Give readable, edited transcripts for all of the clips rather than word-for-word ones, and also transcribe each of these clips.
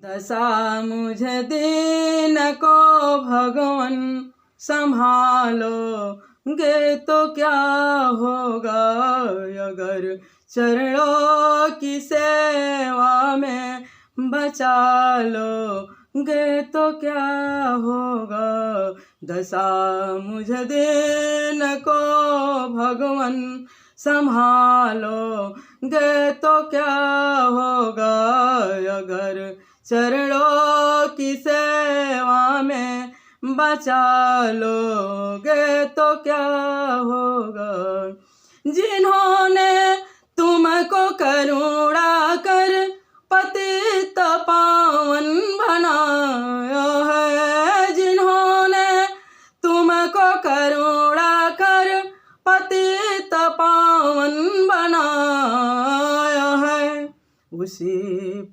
दशा मुझे दीन को भगवन संभालोगे तो क्या होगा, अगर चरणों की सेवा में बचा लोगे तो क्या होगा। दशा मुझे दीन को भगवन संभालोगे तो क्या होगा, अगर चरणों की सेवा में बचा लोगे तो क्या होगा। जिन्होंने तुमको करुणा कर पतित पावन बनाया है, जिन्होंने तुमको करुणा कर पतित पावन बनाया है, उसी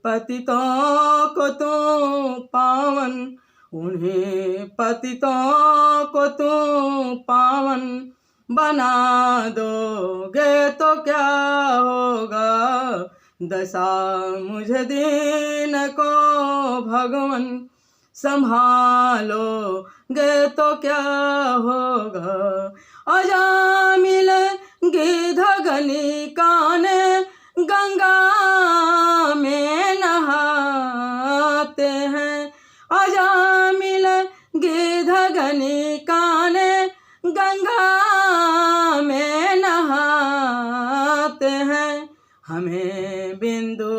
पतितों को तुम पावन, उन्हीं पतितों को तुम पावन बना दोगे तो क्या होगा। दशा मुझे दीन को भगवन संभालोगे तो क्या होगा। अजामिल गिद्धगनिकाने गंगा में नहाते हैं, अजामिल गिद्धगनिकाने गंगा में नहाते हैं। हमें बिंदु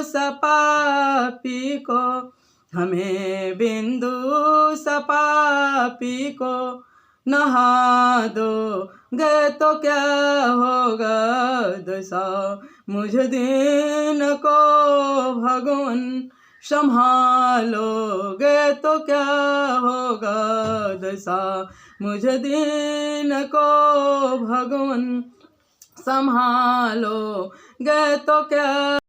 सपापी को, हमें बिंदु सपापी को नहा दोगे तो क्या होगा। दशा मुझे दीन को भगवन संभालोगे तो क्या होगा। दशा मुझे दीन को भगवन संभालोगे तो क्या